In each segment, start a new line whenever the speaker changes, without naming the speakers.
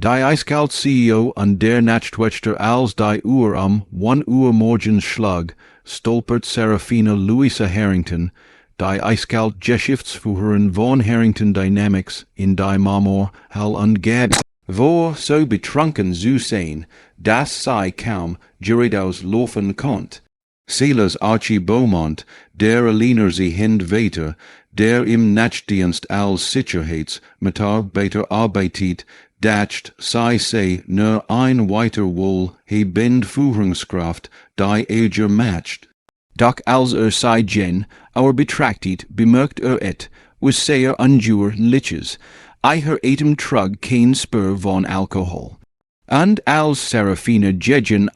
Die eiskalte CEO und der Nachtwächter als die Uhr 1 Uhr morgens schlag, stolpert Saraphina Harrington, die eiskalte Geschäftsführerin von Harrington Dynamics in die Marmor Hall und Gab, wo so betrunken zu sein, dass sei kaum geradeaus laufen konnt. Silas Archie Beaumont, der Aliner sie Hind weiter, der im Nachtdienst als Sicherheitsmitarbeiter arbeitet, dacht sei nur ein weiter wohl he bind Führungskraft, die eger matcht. Doch als sei gen, betrachtet, bemerkt et, was sehr unjur liches, eiher etem trug kein Spur von Alkohol. Und als Saraphina gegen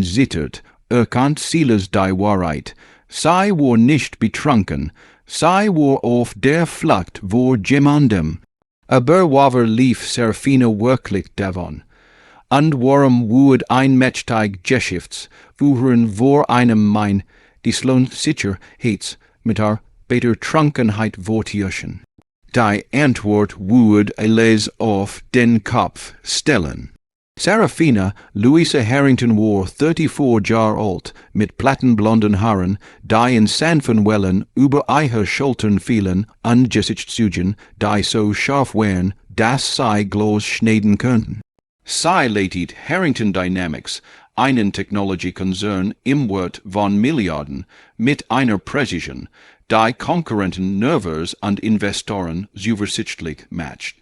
zittert, erkannt Silas die Wahrheit, sei war nicht betrunken, sei war auf der Flucht vor jemandem. Aber waver lief Saraphina wirklich davon, und warum would ein mächtig Geschäftsführer vor einem mein die Sicherheits mit Betrunkenheit vortäuschen? Die Antwort would alles auf den Kopf stellen. Saraphina Harrington war 34 Jahre alt, mit plattenblonden Haaren, die in sanften Wellen über ihre Schultern fielen, und Gesichtszügen, die so scharf waren, dass sie Glas schneiden könnten. Sie leitet Harrington Dynamics, einen Technology-Konzern im Wert von Milliarden, mit einer Präzision, die Konkurrenten Nervers und Investoren zuversichtlich matcht.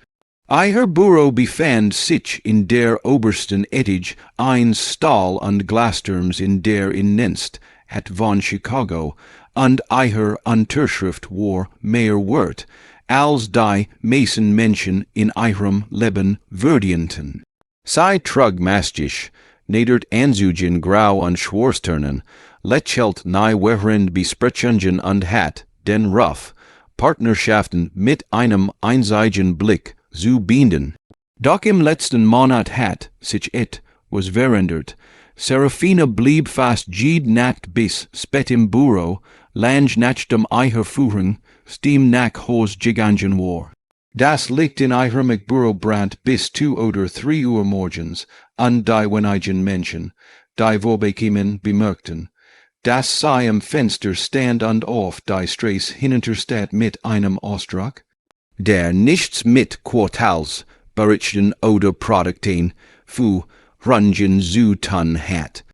Ihr Büro befand sich in der obersten Etage eines Stahl- und Glasturms in der Innenstadt von Chicago, und ihr Unterschrift war mehr wert, als die meisten Menschen in ihrem Leben verdienten. Sie trug mastisch, nedert Anzügen grau und schwarzturnen, lächelt nahe während Besprechungen und hat, den Ruff, Partnerschaften mit einem einzigen Blick zu binden. Doch im letzten Monat hat sich was verändert. Saraphina blieb fast jede Nacht bis spät im Büro, lang nach dem ihrer Führung, steam nach Haus gegangen war. Das liegt in ihrem Büro brand bis 2 oder 3 Uhr morgens, und die wenigen Menschen, die vorbeikamen, bemerkten, dass sie am Fenster stand und auf die Straße hinunterstatt mit einem Ausdruck, der nichts mit Quartals, Berichten oder Produkten für Rungen zu tun hat.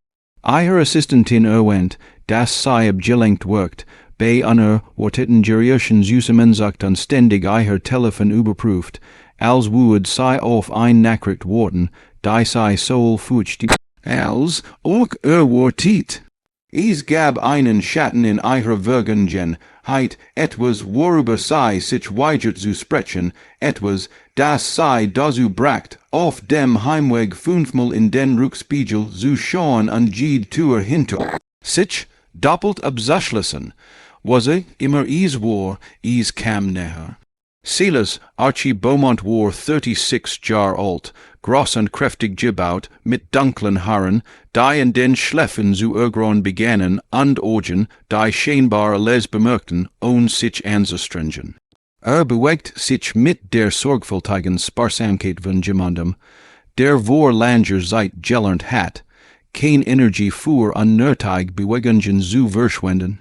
Ihre Assistentin erwähnt, dass sie abgelenkt wirkt, bei einer warteten Gerierchen Süßemensacht und ständig ihr Telefon überprüft, als would sie auf ein Nachricht warten, die sie soll fürchten, als auch wartet. Es gab einen Schatten in ihrer Vergangenheit, etwas worüber sie sich weigert zu sprechen, etwas, das sie dazu bracht, auf dem Heimweg 5-mal in den Rückspiegel zu schauen und jede Tür hinter sich doppelt abzuschließen. Was immer es war, es kam näher. Silas Archie Beaumont war 36 Jahre alt, groß und kräftig gebaut, mit dunklen Haaren, die in den Schläfen zu ergrauen begannen, und Augen, die scheinbar alles bemerkten, ohne sich anzustrengen. Bewegt sich mit der sorgfältigen Sparsamkeit von jemandem, der vor langer Zeit gelernt hat, keine Energie für unnötige Bewegungen zu verschwenden.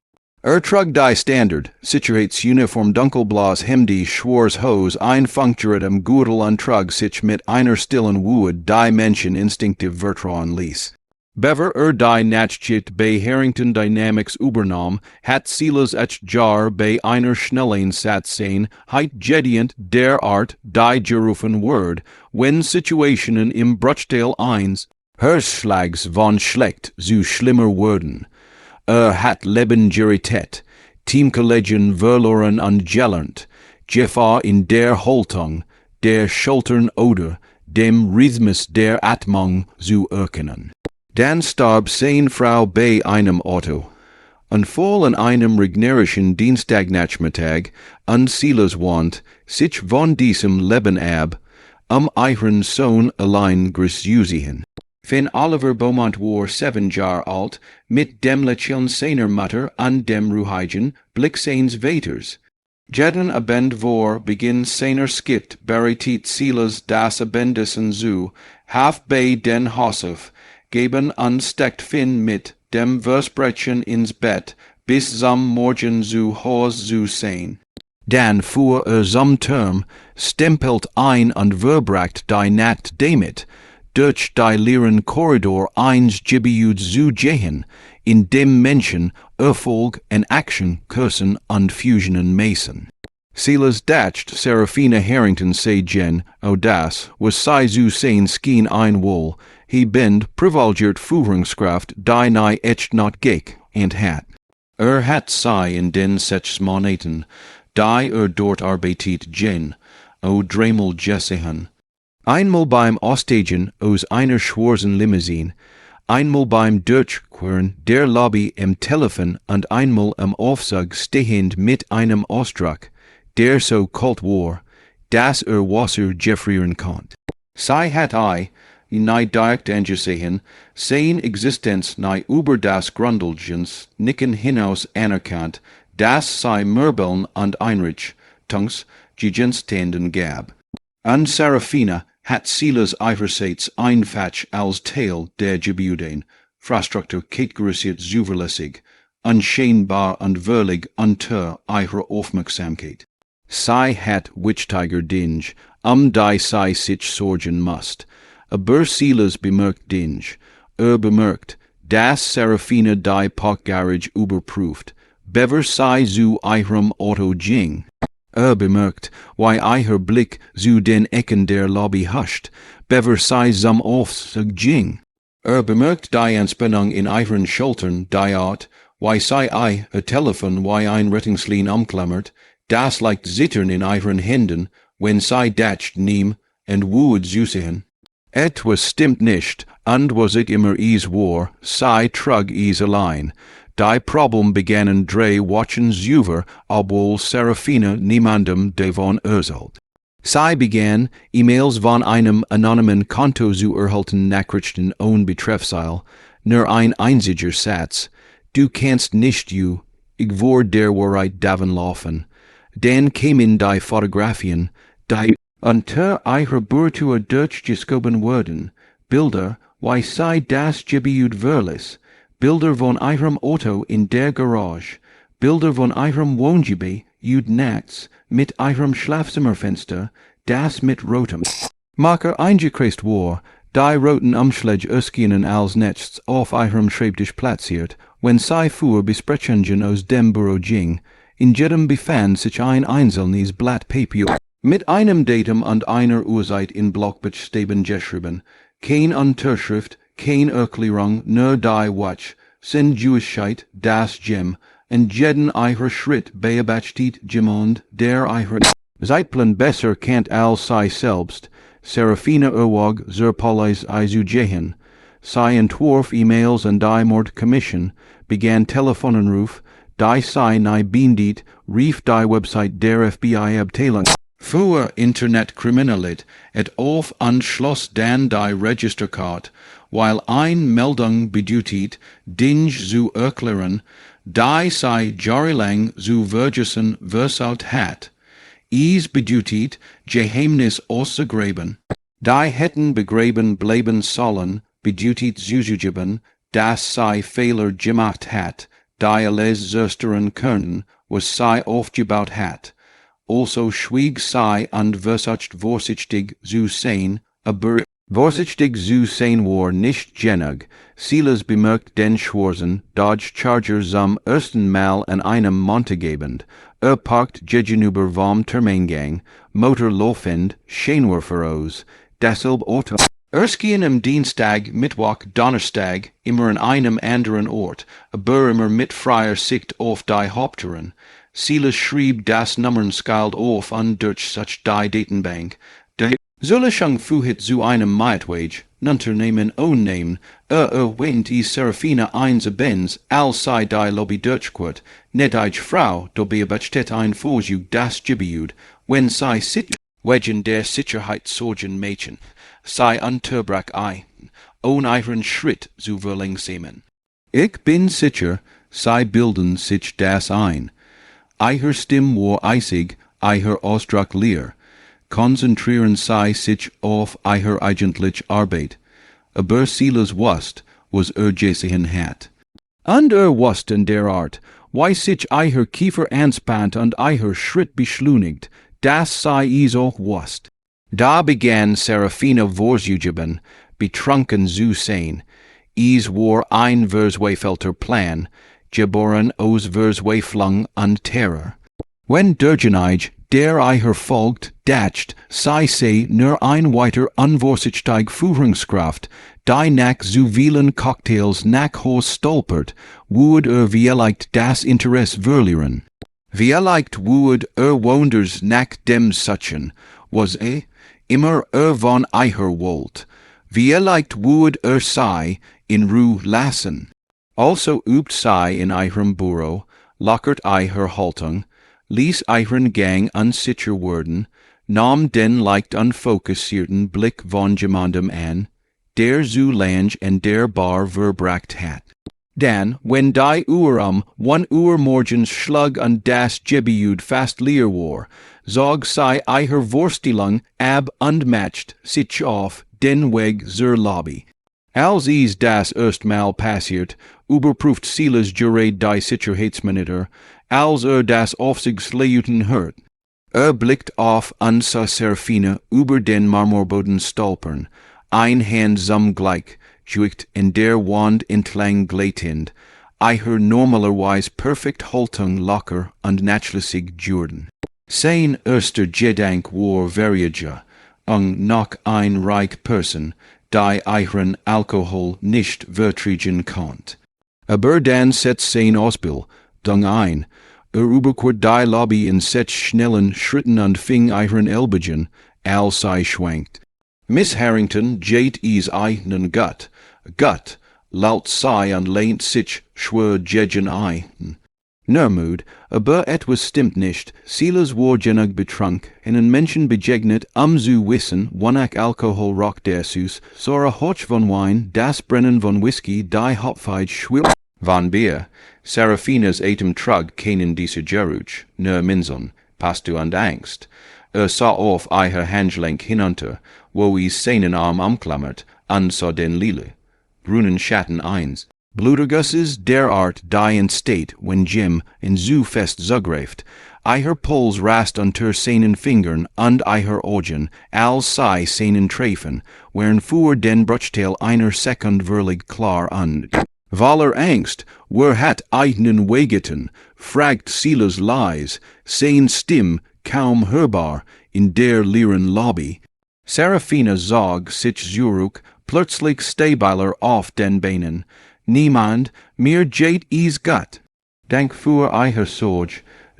Trug die Standard, Sicherheitsuniform dunkelblaues Hemd, schwarz Hose, ein Funkgerät am Gürtel und trug sich mit einer stillen Wut die Menschen instinktiv vertrauen ließ. Bever die Nachtschicht bei Harrington Dynamics übernahm, hat Silas Jar bei einer schnellen Satzszene heit gedient derart die gerufen Word, wenn Situationen im Bruchteil eins Hörschlags von schlecht zu schlimmer wurden. Hat Lebendigkeit, Teamkollegen verloren und gelernt, Gefahr in der Haltung, der Schultern oder dem Rhythmus der Atmung zu erkennen. Dann starb seine Frau bei einem Auto. Unfall an einem regnerischen Dienstagnachmittag, und Silas want, sich von diesem Leben ab, ihren Sohn allein grüßen. Wenn Oliver Beaumont war 7 Jahre alt, mit dem Lächeln seiner Mutter und dem ruhigen Blick seines Vaters. Jeden abend vor begin seiner skit beritet Silas das Abendessen zu, half bei den Hossef, geben entdeckt fin mit dem Versprechen ins Bett, bis zum Morgen zu Haus zu sein. Dan fuhr zum Term, stempelt ein und verbracht die Nacht damit, durch die leeren Korridor eins Gibiud zu gehen, in dem Menschen Erfolg en Action kursen und Fusionen messen. Silas dacht Saraphina Harrington sei gen, das, was sei zu sein skien ein wohl, he bend privilegiert Führungskraft die nie echt not gek, and hat. Hat sei in den sechs Monaten, die dort arbeitet gen, dreimal gesehen. Einmal beim Austagen aus einer schwarzen Limousine, einmal beim Durchqueren der Lobby im Telefon und einmal am Aufzug stehend mit einem Ausdruck, der so kalt war, dass Wasser gefrieren konnt. Sei hat nie direkt angesehen, sein Existenz nie über das Grundlgens nicken hinaus anerkannt, dass sei Möbeln und Einrichttungs Gegenständen gab. An Saraphina hat Silas ihrerseits einfach als Teil der Gebäuden, Infrastruktur kategorisiert zuverlässig, unscheinbar und völlig unter ihrer Aufmerksamkeit. Sei hat wichtiger Dinge, die sei sich sorgen musst. Aber Silas bemerkt Dinge. Bemerkt, dass Saraphina die Parkgarage überprüft, bever sei zu ihrem Auto ging. Bemerkt, why ihr Blick zu den Ecken der Lobby huscht, bever sei zum Aufzug ging. Bemerkt die Anspannung in ihren Schultern, die Art, why sei Telefon, why ein Rettungslein umklammert, das leicht zittern in ihren Händen, wenn sei dacht nehm und wued zusehen. Etwas stimmt nicht, und was it immer is war, sei trug is allein. Die Problem begannen drei Wochen zuvor, obwohl Saraphina niemandem davon erzählt. Sei begann, E-Mails von einem anonymen Konto zu erhalten Nachrichten ohne Betreffzeile, nur ein einziger Satz. Du kannst nicht ich war der Wahrheit davonlaufen. Dann kämen die Fotografien, die unter ihrer Burtour durchgeschoben wurden, Bilder, wie sei das Gebiet verlis, Bilder von ihrem Auto in der Garage, Bilder von ihrem Wohngebiet, nachts, mit ihrem Schlafzimmerfenster, das mit rotem Marker eingekreist war, die roten Umschläge erskienen als nächstes auf ihrem Schreibtisch platziert, wenn sei fuhr Besprechungen aus dem Büro ging. In jedem befand sich ein einzelnes Blatt Papier mit einem Datum und einer Uhrzeit in Blockbuchstaben geschrieben, kein Unterschrift, kein Erklärung, nur die Watch, Sinnjuigkeit, das Gem, und jeden ihrer Schritt beobachtet jemand, der ihren Zeitplan besser kennt als sei selbst. Saraphina erwog Zerpolis Izugehen. Sei entwarf E-Mails und die Mordkommission, begann Telefonanruf, die sei nahe bindet, rief die Website der FBI-Abteilung für Internetkriminalität et auf und schloss dann die Registerkarte, weil ein Meldung bedeutet, Dinge zu erklären, die sei jahrelang zu vergessen versaut hat. Is bedeutet, Geheimnis auszugraben. Die hätten begraben bleiben sollen, bedeutet zuzugeben, dass sei Fehler gemacht hat, die alles zerstörern könnten, was sei aufgebaut hat. Also schwieg sei und versucht vorsichtig zu sein, aber vorsichtig zu sein war nicht genug. Silas bemerkt den schwarzen Dodge Charger zum ersten Mal an einem Montagebend. Parkt gegenüber vom Termingang, Motor laufend, Scheinwer voraus, dasselbe Auto. Erskien am Dienstag, Mittwoch, Donnerstag, immer an einem anderen Ort, aber immer mit freier Sicht auf die Haupttüren. Silas schrieb das Nummernskald auf und durch die Datenbank. Die Zulechung fuhit zu einem Maitwage, Nunternehmen onnehmen, erwähnt is Saraphina eins Benz, als sei die Lobby durchquert, net eich Frau, dobei bestellt ein Vorschub das Gebiet, wenn sei wegen der Sicherheitssorgen Mädchen, sei unterbrach ein, ohne ihren Schritt zu verlangsamen. Ich bin sicher, sei bilden sich das ein. eiher Stim war eisig, eiher Ausdruck leer. Konzentrieren sei sich auf eiher eigentlich Arbeit. Aber Silas wust, was Jesigen hat. Und wust in der Art, why sich eiher Kiefer anspannt und eiher Schritt beschleunigt, das sei is auch wust. Da begann Saraphina Vorsugeben, betrunken zu sein, is war ein Versweifelter Plan, geboren aus Versweiflung und Terror. Wenn Durgeneig der eiher folgt, dacht, sei nur ein weiter unvorsichtig Führungskraft, die nach zu vielen Cocktails nach Haus stolpert, would vielleicht das Interesse verlieren. Vielleicht would wonders nach dem Suchen, was immer von eiher wollt. Vielleicht would sei in Ruhe lassen. Also übt sei in eiherem Büro, lockert eiher Haltung, ließ eihren Gang unsicher werden, nahm den leicht unfokussierten Blick von jemandem an, der zu lang en der Bar verbracht hat. Dan, wenn die Uhr 1 Uhr morgens schlug und das Gebiet fast leer war, zog sei eiher Vorstellung ab und matcht sich auf den Weg zur Lobby. Als das erstmal passiert, überprüft Silas gerät die Sicherheitsmonitor, als das Aufsichtsleuten hört. Blickt auf und sah Saraphina über den Marmorboden stolpern, ein Hand gleich, juckt in der Wand entlang gleitend, eiher normalerweise perfekt Haltung locker und nachlässig Jordan. Sein erster Gedanke war Verjager, noch ein reich Person, die eihren Alkohol nicht vertragen konnt. Aber dann setzt sein Ausbild, ein, überquert die Lobby in sech schnellen Schritten und fing eihren Elbegen, als sei schwankt. Miss Harrington geht is eigenen Gut, laut sei und lehnt sich schwer gegen ein. Nermut, aber etwas stimmt nicht, Silas war genug betrunken, einen Menschen begegnet, zu wissen, wonach Alkohol rock der Süß, sora Hoch von Wein, das Brennen von Whisky, die Hopfeid schwill von Bier, Saraphinas Atem trug keinen dieser Geruch, nur Minseln, Pastu und Angst. Sah auf eiher Handgelenk hinunter, wo seinen Arm umklammert, und sah den Lille. Brunnen Schatten eins. Blutergusses derart die entsteht, wenn Jim in zu fest zugreift. Eiher Puls rast unter seinen Fingern und eiher Augen, als sei seinen Treffen, während vor den Bruchteil einer Sekund verlig klar und voller Angst, wer hat eigenen Wegeten, fragt Silas leis, sein Stimm kaum hörbar in der leeren Lobby. Saraphina zog sich zurück, plötzlich stabiler auf den Beinen. Niemand, mir geht is gut. Dank für eiher Sorge,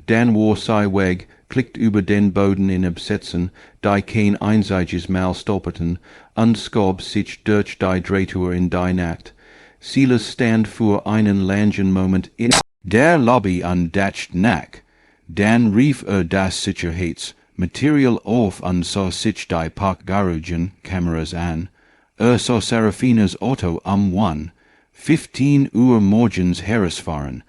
dann war sei weg, klickt über den Boden in Absätzen, die kein einziges Mal stolperten, und schob sich durch die Drehtour in die Nacht. Silas stand für einen langen Moment in der Lobby und dacht nach. Dann rief das Sicherheitsmaterial auf und sah sich die Parkgaragen-Kameras an. Sah Saraphinas Auto 15 Uhr morgens herfahren.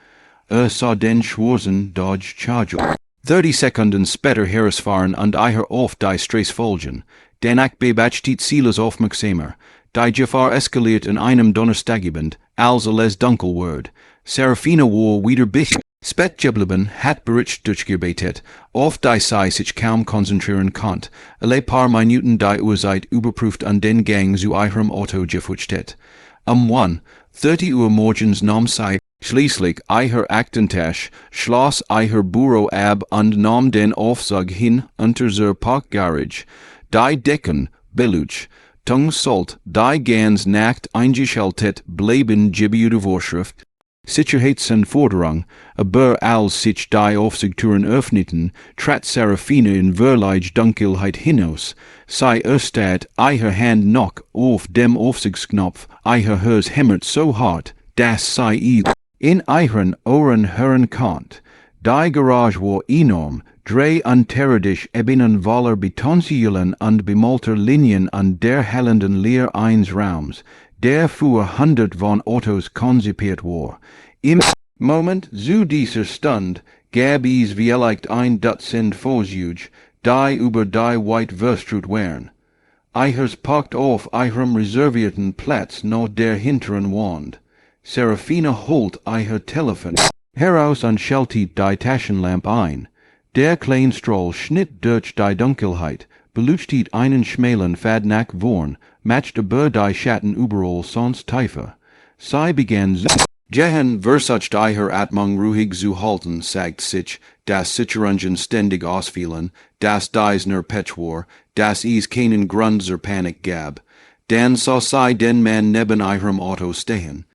Sah den schwarzen Dodge Charger 30 Sekunden später herfahren und eiher auf die Straße folgen. Danach beobachtet Silas aufmerksamer. Die Gefahr eskaliert in einem Donnerstagabend, als es dunkel wird. Saraphina war wieder bis spät geblieben, hat bericht durchgearbeitet, auf die sie sich kaum konzentrieren konnt, alle paar Minuten die Uhrzeit überprüft und den Gang zu ihrem Auto gefuchtet. 30 Uhr morgens nahm sie schließlich eiher Aktentasche, schloss eiher Büro ab und nahm den Aufzug hin unter zur Parkgarage. Die Decken, Beluch, Tung Salt, die ganz Nacht eingeschaltet bleiben gebiete Vorschrift. Sicherheitsanforderung, aber als sich die Aufsichtstüren öffneten, trat Saraphina in Verleih Dunkelheit hinaus, sei erst eiher Hand noch auf dem Aufsichtsknopf, eiher Hers hämmert so hart, dass sei in eihren Ohren hören konnt. Die Garage war enorm, drei unterirdisch ebenen voller Betonsäulen und bemalter Linien an der hellenden Leer eines Raums, der für 100 von Autos konzipiert war. Im Moment zu dieser Stund Gab is vielleicht ein Dutzend Vorzuge, die über die weit Verstrut wären. Eichers parkt auf ihrem reservierten Platz nach der hinteren Wand. Saraphina holt ihr Telefon heraus und schaltet die Taschenlampe ein. Der Kleinstrahl schnitt durch die Dunkelheit, beleuchtet einen schmalen Fadnack Worn, matcht über die Schatten überall sonst tiefer. Sie begann Jehen versucht ihr Atmung ruhig zu halten, sagt sich, das Sicherungen ständig ausfielen, das dies nur Petschwar, das is keinen Grund zur Panik gab. Dann sah sie den Mann neben ihrem Auto stehen.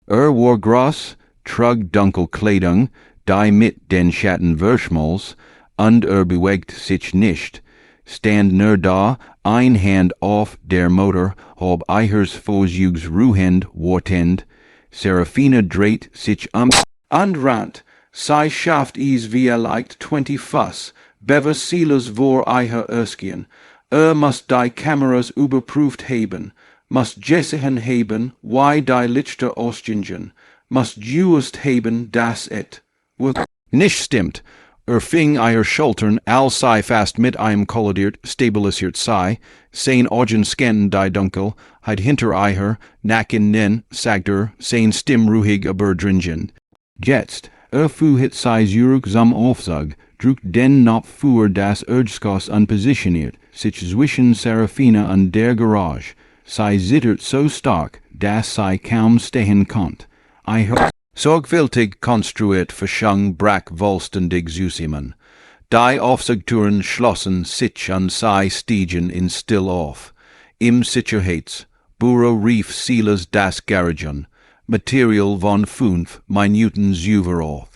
War groß, trug dunkel Kleidung, die mit den Schatten verschmolz, und bewegt sich nicht. Stand nur da, ein Hand auf der Motor, ob ihres Vorzugs ruhend wartend. Saraphina dreht sich und rannt. Sie schafft es vielleicht 20 Fuss, bever Silas vor ihr Erskien. Must die Kameras überprüft haben, must Jessigen haben, wie die Lichter ausgingen, must just haben, dass et nicht stimmt. Fing ihr Schultern, all sei fast mit einem kollodiert, stabilisiert sei, sein Augen scannten die Dunkel, heid hinter ihr, nacken nen, sagt sein Stimm ruhig überdringend. Jetzt, fuhrt sei zurücksam Aufzug, drückt den Knopf für das Urgskos unpositioniert, sich zwischen Saraphina und der Garage, sei zittert so stark, dass sei kaum stehen konnt. Sorgfältig konstruiert verschang brachwolstendig Zusammen. Die Aufzugtüren schlossen sich und sei stiegen in still auf. Im Sicherheitsbüro rief Silas das Garagen. Material von 5 Minuten überall.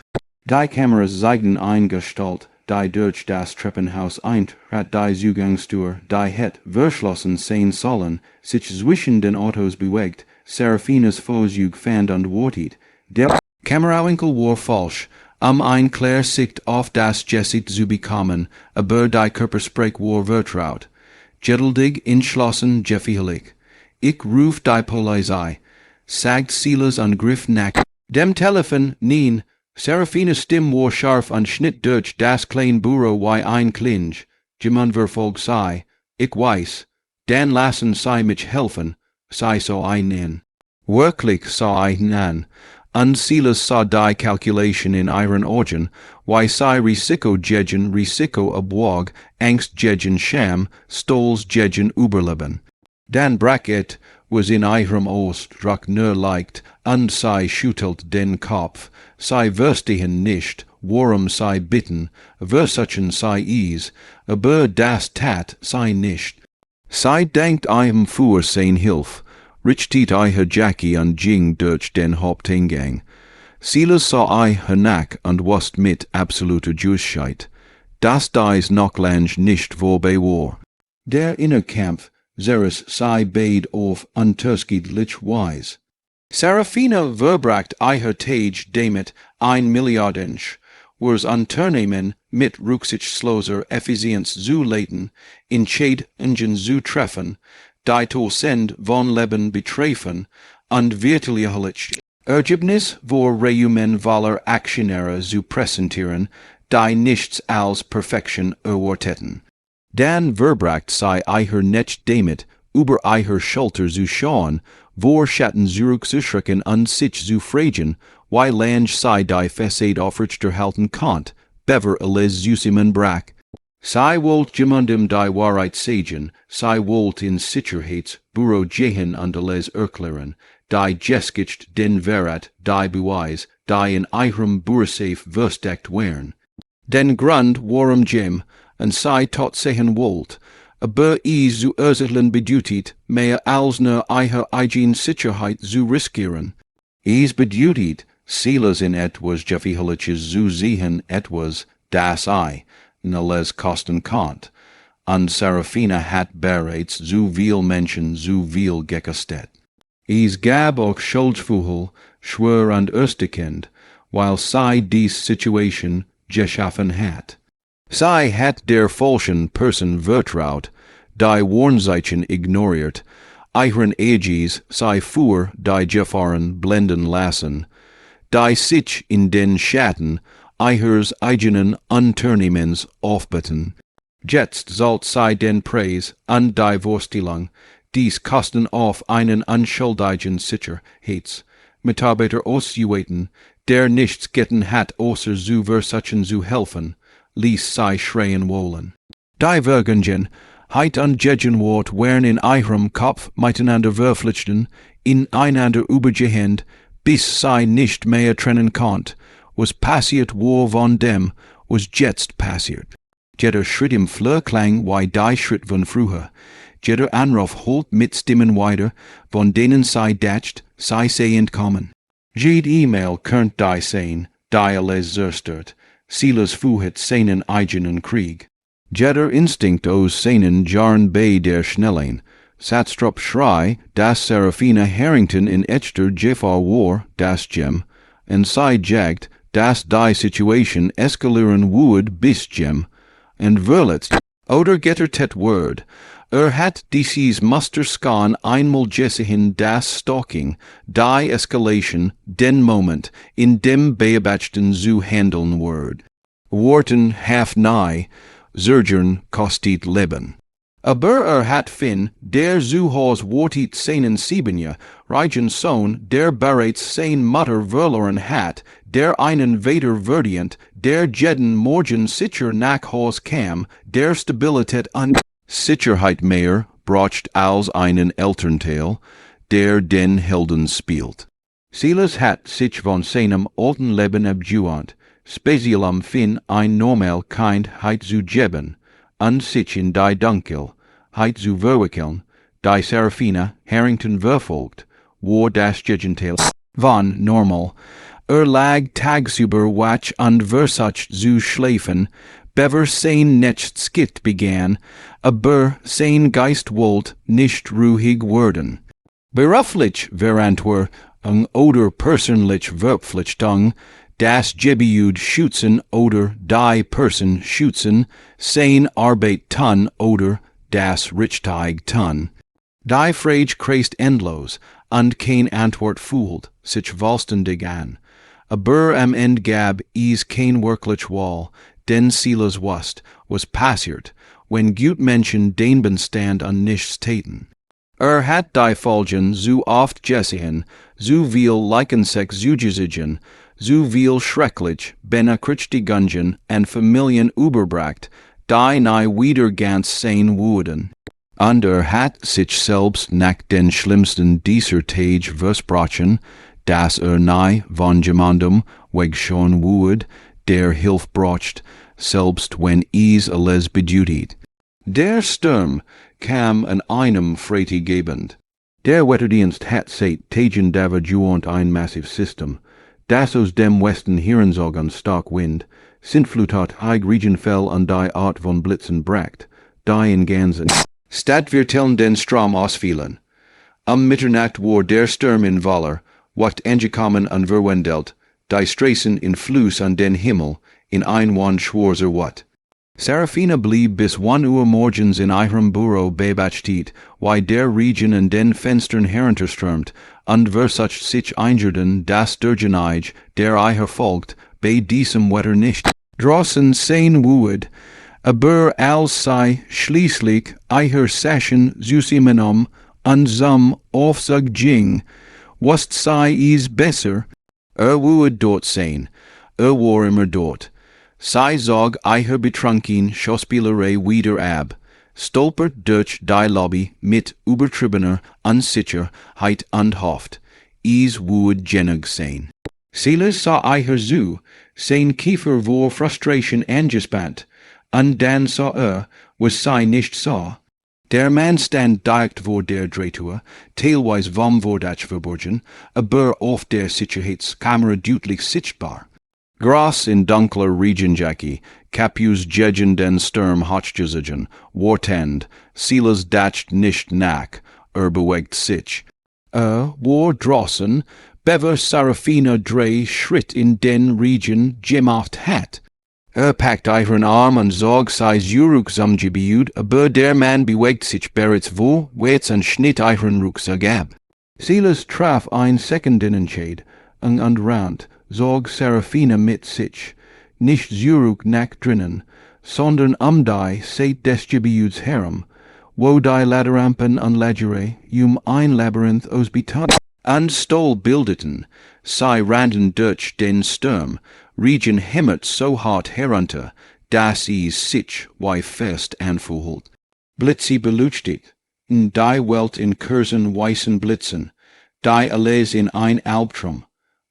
Die Kameras zeigten Gestalt, die durch das Treppenhaus eintrat, die Zugangstür, die het verschlossen sein sollen, sich zwischen den Autos bewegt, Saraphinas Vorzug fand und wartet. Der Kamerawinkel war falsch, ein Klarsicht auf das Gesicht zu bekommen, aber die Körpersprech war vertraut. Geduldig, entschlossen, jeffihelig. Ich ruf die Polizei, sagt Silas und griff nach dem Telefon, nein. Saraphinas Stimme war scharf und schnitt durch das kleine Büro wie ein Klinge. Jemand verfolgt sei, ich weiß, dann lassen sie mich helfen, sei so einen. Wirklich so einen. Und Silas sah die Kalkulation in ihren Augen, wie sei Risiko abwog, Angst gegen Scham, Stolz gegen Überleben. Dann brach et, was in ihrem Ausdruck nur leicht, und sei schüttelt den Kopf, sei verstehen nicht, worum sei bitten, versuchen sei is, aber das tat sei nicht. Sei denkt ihm für sein Hilf, richtet ihr Jackie und ging durch den Haupteingang. Silas sah ihr nach und wusste mit absoluter Gewissheit, dass dies noch lange nicht vorbei war. Der Innerkampf Zeres sei beid auf unterschiedlich Weise. Saraphina verbracht ihr Tage damit Milliardensch, was Unternehmen mit rücksichtsloser Effizienz zu leiten, Entscheidungen zu treffen, die Tausend von Leben betreffen, und wirkliches Ergebnis vor Reümenvaler Aktionäre zu präsentieren, die nichts als Perfektion erwarteten. Dann verbracht sei ihr nicht damit, über ihr Schulter zu schauen, vor Schatten zurückzuschrecken und sich zu fragen, wie lange sei die Fassade aufrechterhalten konnt, bever alles zusammenbrach. Sei wollt jemandem die Wahrheit sagen, sei wollt in Sicherheitsbüro gehen und alles erklären, die geskitzt den Wahrheit, die Beweis, die in ihrem Bürosafe versteckt wären. Den Grund warum Jim, und sei tot sehen wollt, aber is zu ursächlichen bedutigt, mehr als nur ihre eigene Sicherheit zu riskieren. Is bedutigt, Silas in etwas Jeffiheliches zu sehen etwas, das alles kosten konnt, und Saraphina hat bereits zu viel Menschen zu viel gekostet. Es gab auch Schuldgefühl, schwer und erstickend, weil sei dies Situation geschaffen hat. Sei hat der falschen Person vertraut, die Warnzeichen ignoriert, ihren Aegis sei für die Gefahren blenden lassen, die sich in den Schatten Eihers eigenen Unternehmens aufbieten. Jetzt sollt sei den Preis an die Vorstellung, dies kosten auf einen unschuldigen Sicherheits Mitarbeiter auszuweiten, der nichts getan hat außer zu versuchen zu helfen, ließ sei schreien wollen. Die Vergungen, heit an Gegenwart wären in eurem Kopf miteinander verflitschten, ineinander übergehend, bis sei nicht mehr trennen konnt, was passiert war von dem, was jetzt passiert. Jeder Schritt im Flur klang wie die Schritt von früher. Jeder Anruf holt mit Stimmen weiter, von denen sei dacht, sei sehend kommen. Jede E-Mail könnt die sein, die alles zerstört. Silas fuhet seinen eigenen Krieg. Jeder Instinkt aus seinen Jarn bei der Schnellen. Satstrop Schrei, das Saraphina Harrington in echter Gefahr war, das Gem. En sei jagt, dass die Situation eskalieren would bis Gem. En verletzt, oder getter tet word. Hat dieses Musterskan einmal gesehen das Stalking, die Escalation, den Moment, in dem beobachten zu handeln word. Worten half nahe, Surgern kostet Leben. Aber hat fin, der zu Haus wortit seinen Siebenja, reichen Sohn, der bereits sein Mutter verloren hat, der einen Vater verdient, der jeden Morgen sicher nach Haus kam, der Stabilität und Sicherheit mehr bracht als einen Elternteil, der den Helden spielt. Silas hat sich von seinem alten Leben abgewandt, speziell am Fin ein normal Kindheit zu geben, und sich in die Dunkelheit zu verwickeln, die Saraphina Harrington verfolgt, war das Gegenteil von normal. Lag tagsüber wach und versucht zu schlafen, bever sein nichts skit begann, aber sein Geist wollt nicht ruhig werden. Beruflich verantwer oder persönlich verpflichtung, das Gebiet schützen oder die Person schützen, sein Arbeit tun oder das Richtige tun. Die Frage kreist endlos, und kein Antwort fühlt sich vollständig an. Aber am Ende gab es kein wirklich Wahl, denn Silas wusste, was passiert, wenn gut Menschen den Bestand an nichts täten. Hat die Folgen so oft gesehen, so viel Leichensex zu gesiegen, so viel schrecklich Benachrichtigungen an Familien überbracht, die nie wieder ganz sein wurden. Und hat sich selbst nach den schlimmsten dieser Tage versprochen, dass nie von jemandem wegschauen würde, der Hilfe braucht, selbst wenn es alles bedeutet. Der Sturm kam an einem Freitagabend. Der Wetterdienst hat seit Tagen davon ein Massivsystem, das aus dem Westen heranzog an Starkwind, Sintflut hat Regenfall an die Art von Blitzen bracht, die in ganzen Stadt wir tellen den Strom ausfielen. Am Mitternacht war der Sturm in Waller, wat angekommen an verwendelt, die Straßen in Fluss an den Himmel, in ein Wand schwarzer wat. Saraphina blieb bis 1 Uhr morgens in ihrem Büro beobachtet, wie der Regen an den Fenstern herunterströmt, und versucht sich einjurden, dass der Geneige, der ihr folgt, bei diesem Wetter nicht draußen sein würde, aber als sei schließlich ihr Session zusammen und zum Aufzug ging, was sei es besser, würde dort sein, war immer dort. Sei zog ihr betrunken Schauspielerei wieder ab, stolpert durch die Lobby mit übertriebener Unsicherheit und hofft, es würde genug sein. Silas sah ihr zu, sein Kiefer war Frustration angespannt, und dann sah was sei nicht sah. Der Mann stand dicht vor der Drehtür, teilweise vom Vordach verborgen, aber auf der Sicherheitskamera deutlich sichtbar. Gras in dunkler Regenjacke, Capus gegen den Sturm hochgesiegen, wartend, Silas dacht nicht nach, bewegt sich. War draußen, bever Saraphina 3 Schritt in den Regen gemacht hat. Packt ihren Arm und zog sei Rucksamgebiet, aber der Mann bewegt sich bereits vorwärts und schnitt ihren Rucksack ab. Silas traf ein Sekundenentscheid, und rand, zog Saraphina mit sich. nicht zurück nach drinnen, sondern die seit des Gebiets herum, wo die Laderampen anlagere, ein Labyrinth aus Beton and Stol bildeten, sei randen durch den Sturm, Regen hämmert so hart herunter, dass is sich wie fest anfühlt. Blitzi beleuchtet, die Welt in kurzen weißen Blitzen, die alles in ein Albtraum,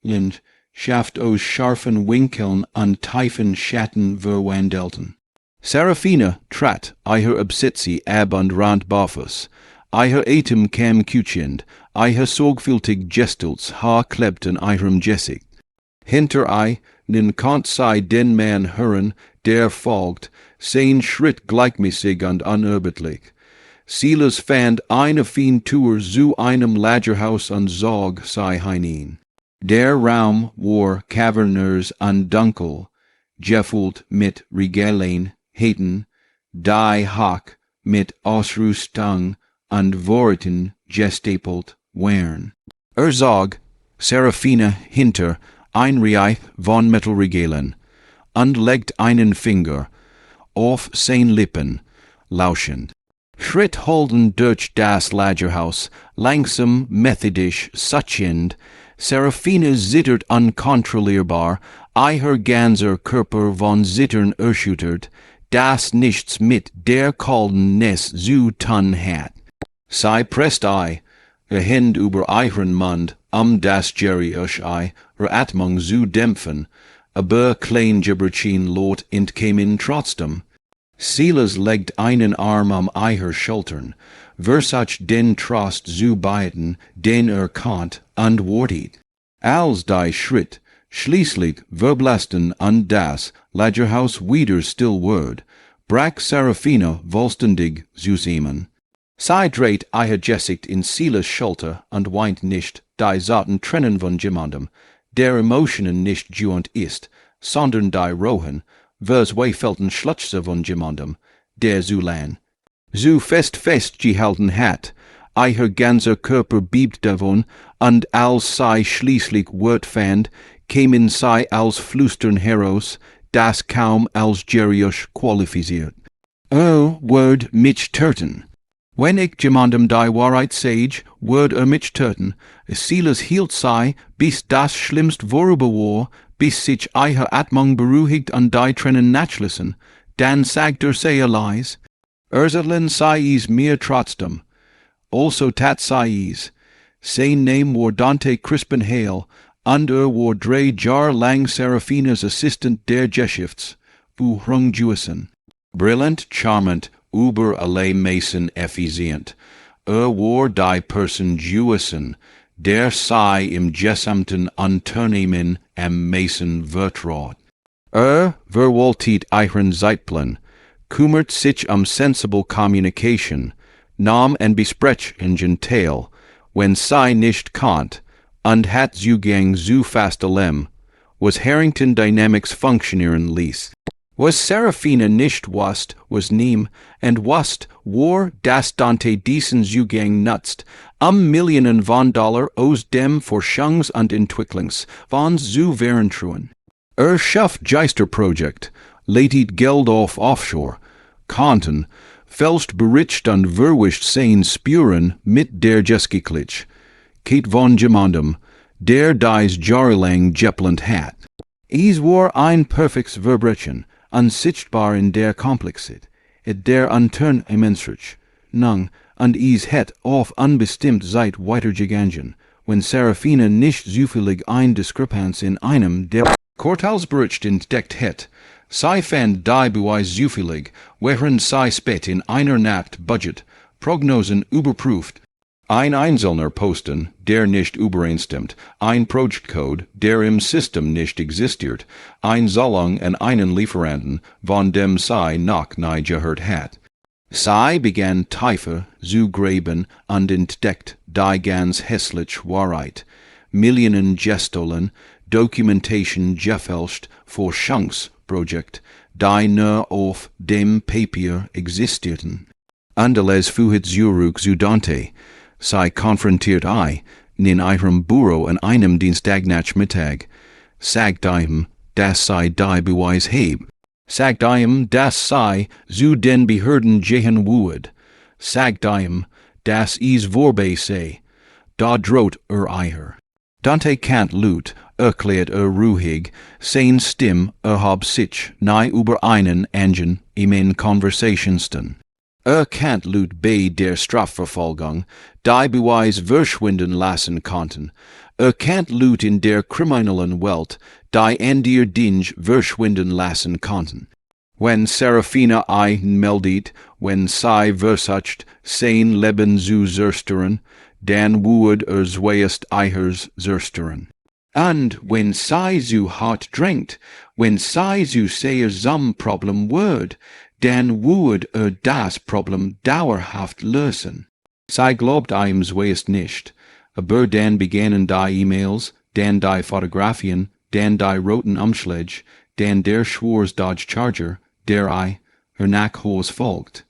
und schafft aus scharfen Winkeln an tiefen Schatten verwandelten. Saraphina trat, eiher absitzi ab und rand barfuß, eiher Atem kam kutschend, eiher sorgfältig gestults haar klebten eirem Jessig. Hinter ei, nin kant sei den Mann hören, der folgt, sein Schritt gleichmäßig und unerbittlich. Silas fand eine fin Tour zu einem Lagerhaus und zog sei hinein. Der Raum war cavernös und dunkel, gefüllt mit Regalen, Heten, die Hack mit Ausrüstung und Worten gestapelt waren. Zog Saraphina hinter ein Reich von Metallregalen und legt einen Finger auf sein Lippen, lauschend. Schritt holden durch das Lagerhaus, langsam, methodisch, suchend, Saraphina zittert unkontrollierbar, eiher ganzer Körper von Zittern erschüttert, das nichts mit der kalten Ness zu tun hat. Sie presst ei, Hand über eiren Mund, das Ei, Atmung zu dämpfen, aber klein Gibberchen Lot entkämen trotzdem. Silas legt einen Arm eiher Schultern, versach den Trost zu beiden, den kannt, und wartet. Als die Schritt, schließlich verblassten und das Lagerhaus wieder still ward, brach Saraphina vollständig zusammen. Sie dreht eiher Gesicht in Silas Schulter und weint nicht, die Zaten trennen von jemandem, der Emotionen nicht juend ist, sondern die Rohen, was weifelten Schlutze von jemandem, der Zulan. So fest gehalten hat, eiher ganzer Körper biebt davon, und als sie schließlich Wort fand, kämen sie als Flüstern heraus, das kaum als Gerius qualifiziert. Word mich töten. Wenn ich jemandem die Wahrheit sage, word mich töten, Silas hielt sie, bis das Schlimmst vorüber war, bis sich eiher Atmung beruhigt und die Tränen nachlassen, dann sagt sehr leis, Erzetlen sei is mir trotzdem, also tat sei is, sein Name war Dante Crispin Hale, und war 3 Jahre lang Saraphinas Assistant der Geschäfts, wo Hrung Juesen. Brillant, charmant, über alle Mason effizient. War die Person Juesen, der sei im gesamten Unternehmen am Mason vertraut. Verwaltet eiren Zeitplan, kümmert sich sensible Communication, nahm en besprech in Gentel, wenn sei nicht kannt, und hat Zugang zu fast allem, was Harrington Dynamics funktionieren ließ. Was Saraphina nicht wusst, was nehm, und wusst, war, dass Dante diesen Zugang nutzt, Millionen von Dollar aus dem Forschungs- und Entwicklungsfonds zu verantruen. Schafft Geisterprojekt, leitet Geld auf Offshore, Konten, fälscht bericht und verwischt sein Spuren mit der Geskiklich, Kate von jemandem, der dies jahrelang geplant hat. Es war ein perfektes Verbrechen, unsichtbar in der Komplexität, der Antern immensrich, nang, und es het auf unbestimmt Zeit weitergegangen, wenn Saraphina nicht zufällig ein Diskrepanz in einem der Quartalsbericht entdeckt het, sei fand die Beweis zufällig, während sei spät in einer Nacht Budget, Prognosen überprüft, ein einzelner Posten, der nicht übereinstimmt, ein Projektcode, der im System nicht existiert, ein Zahlung an einen Lieferanten, von dem sei noch nie gehört hat. Sei begann tiefer zu graben und entdeckt die ganz hässlich Wahrheit, Millionen gestohlen, Dokumentation gefälscht, Forschungsprojekt, die nur auf dem Papier existierten. Andales fuhit zurück zu Dante, sei konfrontiert in ihrem Büro an einem Dienstagnachmittag, sagt ihm, das sei die beweis heb. Sagt ihm, das sei, zu den Behörden gehen woed. Sagt ihm, das is vorbei sei. Da droht eier. Dante kant lut, erklärt ruhig, sein Stimm hab sich nahe über einen Angen in Conversationsten. Kant lut bei der Strafverfolgung, die Beweis verschwinden lassen konnten. Kant lut in der kriminellen Welt, die an dir Dinge verschwinden lassen konnten. Wenn Saraphina meldet, wenn sie versucht, sein Leben zu zerstören, dann woed zuerst eihers zerstören. Und wenn sie zu hart drängt, wenn sie zu sehr zum Problem wird, dann woed das Problem dauerhaft lösen. Sie glaubt ihm zuerst nicht, aber dann begannen die E-Mails, dann die Fotografien, dann die roten Umschläge, dann der Schwurs Dodge Charger, der hernach Hos folgt.